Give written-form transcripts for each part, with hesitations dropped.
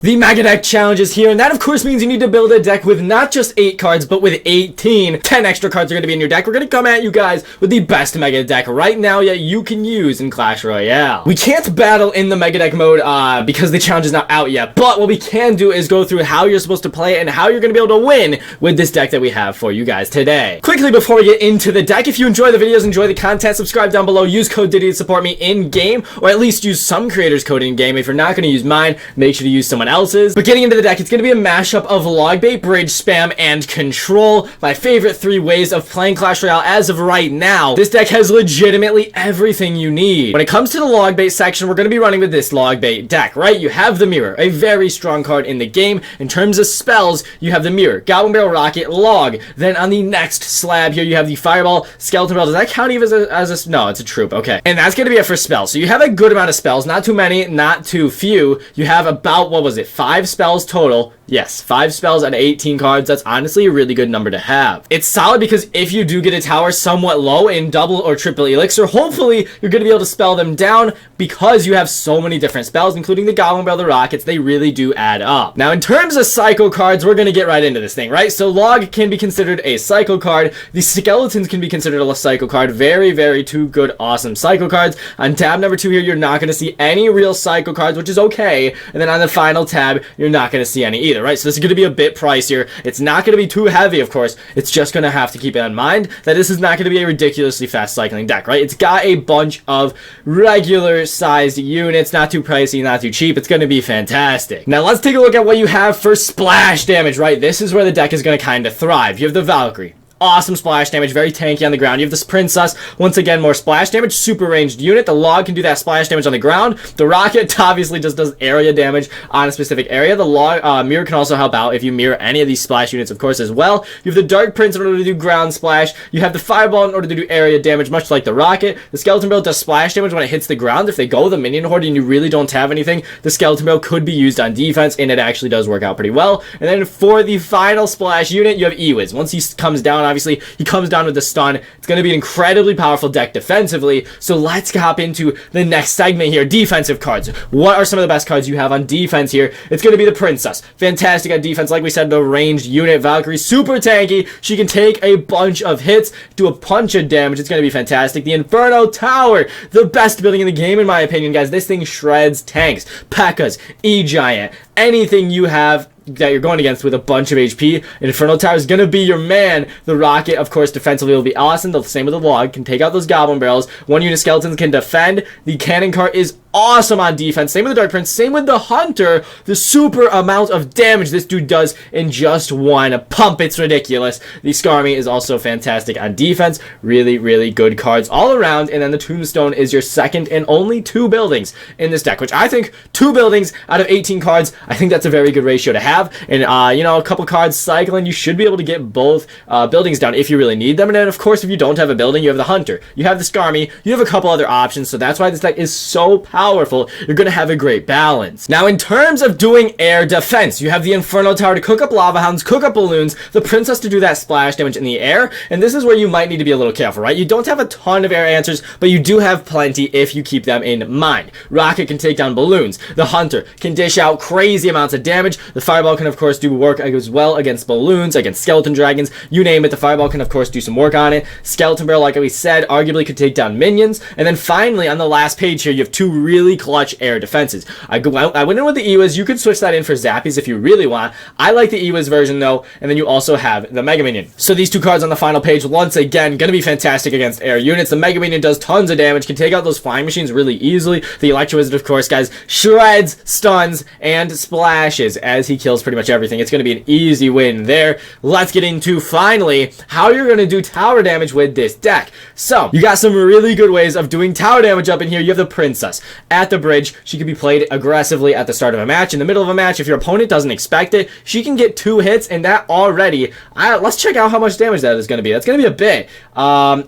The Mega Deck Challenge is here, and that of course means you need to build a deck with not just 8 cards, but with 18. 10 extra cards are going to be in your deck. We're going to come at you guys with the best Mega Deck right now that you can use in Clash Royale. We can't battle in the Mega Deck mode because the challenge is not out yet, but what we can do is go through how you're supposed to play it and how you're going to be able to win with this deck that we have for you guys today. Quickly before we get into the deck, if you enjoy the videos, enjoy the content, subscribe down below, use code Diddy to support me in-game, or at least use some creators' code in-game. If you're not going to use mine, make sure to use someone else's. But getting into the deck, it's going to be a mashup of Logbait, Bridge, Spam, and Control. My favorite 3 ways of playing Clash Royale as of right now. This deck has legitimately everything you need. When it comes to the Logbait section, we're going to be running with this Logbait deck, right? You have the Mirror, a very strong card in the game. In terms of spells, you have the Mirror, Goblin Barrel, Rocket, Log. Then on the next slab here, you have the Fireball, Skeleton Barrel. Does that count even as a... No, it's a troop. Okay. And that's going to be it for spells. So you have a good amount of spells. Not too many, not too few. You have about, what was it, 5 spells total. Yes, 5 spells out of 18 cards. That's honestly a really good number to have. It's solid because if you do get a tower somewhat low in double or triple elixir, hopefully you're going to be able to spell them down because you have so many different spells, including the Goblin Barrel, the Rockets. They really do add up. Now, in terms of Psycho cards, we're going to get right into this thing, right? So Log can be considered a Psycho card. The Skeletons can be considered a Psycho card. Very, very 2 good, awesome Psycho cards. On tab number 2 here, you're not going to see any real Psycho cards, which is okay. And then on the final tab, you're not going to see any either, right? So this is going to be a bit pricier. It's not going to be too heavy, of course. It's just going to have to keep in mind that this is not going to be a ridiculously fast cycling deck, right? It's got a bunch of regular sized units, not too pricey, not too cheap. It's going to be fantastic. Now let's take a look at what you have for splash damage, right? This is where the deck is going to kind of thrive. You have the Valkyrie. Awesome splash damage, very tanky on the ground. You have this Princess, once again, more splash damage, super ranged unit. The Log can do that splash damage on the ground. The Rocket obviously just does area damage on a specific area. The Log Mirror can also help out if you mirror any of these splash units, of course, as well. You have the Dark Prince in order to do ground splash. You have the Fireball in order to do area damage, much like the Rocket. The Skeleton Barrel does splash damage when it hits the ground. If they go the Minion Horde and you really don't have anything, the Skeleton Barrel could be used on defense, and it actually does work out pretty well. And then for the final splash unit, you have Ewiz. Once he comes down, obviously, he comes down with the stun. It's going to be an incredibly powerful deck defensively. So let's hop into the next segment here. Defensive cards. What are some of the best cards you have on defense here? It's going to be the Princess. Fantastic at defense. Like we said, the ranged unit. Valkyrie, super tanky. She can take a bunch of hits, do a bunch of damage. It's going to be fantastic. The Inferno Tower. The best building in the game, in my opinion, guys. This thing shreds tanks, P.E.K.K.A.s, E-Giant. Anything you have that you're going against with a bunch of HP, Inferno Tower is going to be your man. The Rocket, of course, defensively will be awesome. The same with the Log. Can take out those Goblin Barrels. 1 unit Skeletons can defend. The Cannon Cart is awesome on defense. Same with the Dark Prince. Same with the Hunter. The super amount of damage this dude does in just one pump. It's ridiculous. The Skarmy is also fantastic on defense. Really, really good cards all around. And then the Tombstone is your second and only 2 buildings in this deck, which I think 2 buildings out of 18 cards, I think that's a very good ratio to have. And, you know, a couple cards cycling, you should be able to get both buildings down if you really need them. And then, of course, if you don't have a building, you have the Hunter. You have the Skarmy. You have a couple other options. So that's why this deck is so powerful. You're going to have a great balance. Now, in terms of doing air defense, you have the Inferno Tower to cook up Lava Hounds, cook up Balloons, the Princess to do that splash damage in the air. And this is where you might need to be a little careful, right? You don't have a ton of air answers, but you do have plenty if you keep them in mind. Rocket can take down Balloons. The Hunter can dish out crazy amounts of damage. The Fireball can, of course, do work as well against Balloons, against Skeleton Dragons, you name it. The Fireball can, of course, do some work on it. Skeleton Barrel, like we said, arguably could take down minions. And then finally, on the last page here, you have 2 really clutch air defenses. I went in with the Ewiz. You could switch that in for Zappies if you really want. I like the Ewiz version, though. And then you also have the Mega Minion. So these 2 cards on the final page, once again, going to be fantastic against air units. The Mega Minion does tons of damage, can take out those flying machines really easily. The Electro Wizard, of course, guys, shreds, stuns, and splashes as he kills pretty much everything. It's going to be an easy win there. Let's get into, finally, how you're going to do tower damage with this deck. So, you got some really good ways of doing tower damage up in here. You have the Princess. At the bridge, she can be played aggressively at the start of a match. In the middle of a match, if your opponent doesn't expect it, she can get 2 hits, and that already, let's check out how much damage that is going to be. That's going to be a bit.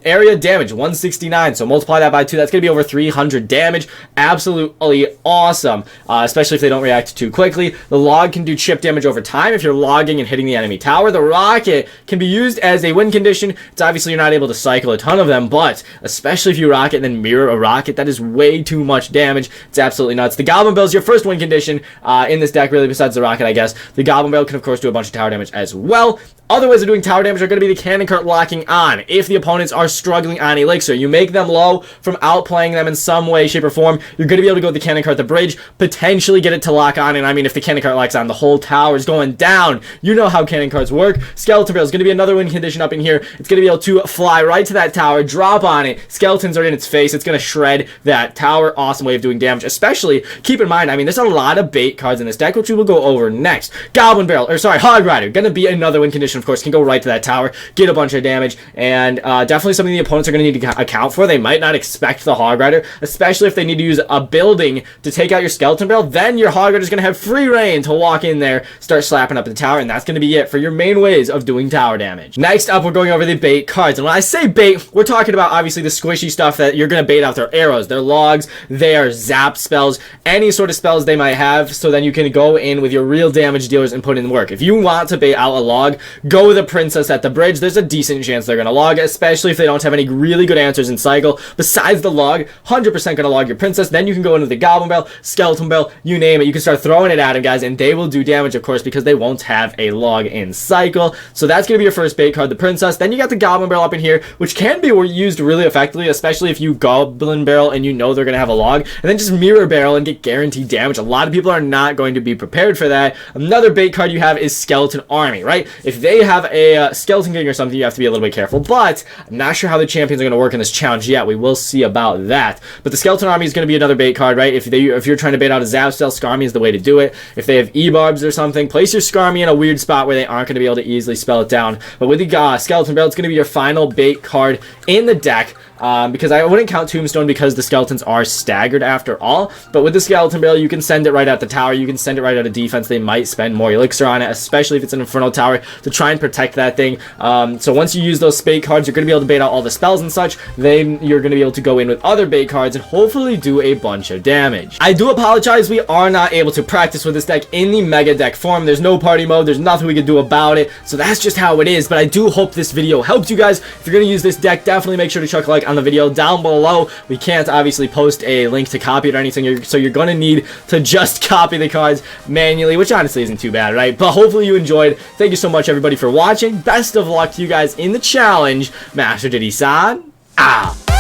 Area damage, 169, so multiply that by 2. That's going to be over 300 damage. Absolutely awesome, especially if they don't react too quickly. The Log can do chip damage over time if you're logging and hitting the enemy tower. The Rocket can be used as a win condition. It's obviously you're not able to cycle a ton of them, but especially if you Rocket and then mirror a Rocket, that is way too much damage. damage. It's absolutely nuts. The Goblin Barrel is your first win condition in this deck, really, besides the Rocket, I guess. The Goblin Barrel can, of course, do a bunch of tower damage as well. Other ways of doing tower damage are going to be the Cannon Cart locking on. If the opponents are struggling on Elixir, you make them low from outplaying them in some way, shape, or form, you're going to be able to go with the Cannon Cart, the bridge, potentially get it to lock on, and I mean, if the Cannon Cart locks on, the whole tower is going down. You know how Cannon Carts work. Skeleton Barrel is going to be another win condition up in here. It's going to be able to fly right to that tower, drop on it, skeletons are in its face, it's going to shred that tower. Awesome way of doing damage, especially, keep in mind, I mean, there's a lot of bait cards in this deck, which we will go over next. Hog Rider, going to be another win condition, of course, can go right to that tower, get a bunch of damage, and definitely something the opponents are going to need to account for. They might not expect the Hog Rider, especially if they need to use a building to take out your Skeleton Barrel. Then your Hog Rider is going to have free reign to walk in there, start slapping up the tower, and that's going to be it for your main ways of doing tower damage. Next up, we're going over the bait cards, and when I say bait, we're talking about obviously the squishy stuff that you're going to bait out. Their arrows, their logs, their zap spells, any sort of spells they might have, so then you can go in with your real damage dealers and put in the work. If you want to bait out a log, go with a Princess at the bridge. There's a decent chance they're going to log, especially if they don't have any really good answers in cycle besides the log. 100% going to log your Princess. Then you can go into the Goblin Barrel, Skeleton Barrel, you name it. You can start throwing it at them, guys, and they will do damage, of course, because they won't have a log in cycle. So that's going to be your first bait card, the Princess. Then you got the Goblin Barrel up in here, which can be used really effectively, especially if you Goblin Barrel and you know they're going to have a log, and then just Mirror Barrel and get guaranteed damage. A lot of people are not going to be prepared for that. Another bait card you have is Skeleton Army, right? If they have a Skeleton King or something, you have to be a little bit careful, but I'm not sure how the champions are going to work in this challenge yet. We will see about that. But the Skeleton Army is going to be another bait card, right? If you're trying to bait out a Zap spell, Skarmy is the way to do it. If they have E-Barbs or something, place your Skarmy in a weird spot where they aren't going to be able to easily spell it down. But with the Skeleton Barrel, it's going to be your final bait card in the deck. Because I wouldn't count Tombstone because the skeletons are staggered after all, but with the Skeleton Barrel, you can send it right at the tower, you can send it right out of defense. They might spend more Elixir on it, especially if it's an Infernal Tower, to try and protect that thing. So once you use those bait cards, you're going to be able to bait out all the spells and such. Then you're going to be able to go in with other bait cards and hopefully do a bunch of damage. I do apologize, we are not able to practice with this deck in the Mega Deck form. There's no party mode, there's nothing we can do about it, so that's just how it is. But I do hope this video helped you guys. If you're going to use this deck, definitely make sure to chuck a like on the video down below. We can't obviously post a link to copy it or anything, so you're going to need to just copy the cards manually, which honestly isn't too bad, right? But hopefully you enjoyed. Thank you so much, everybody, for watching. Best of luck to you guys in the challenge. Master Diddy-san, out.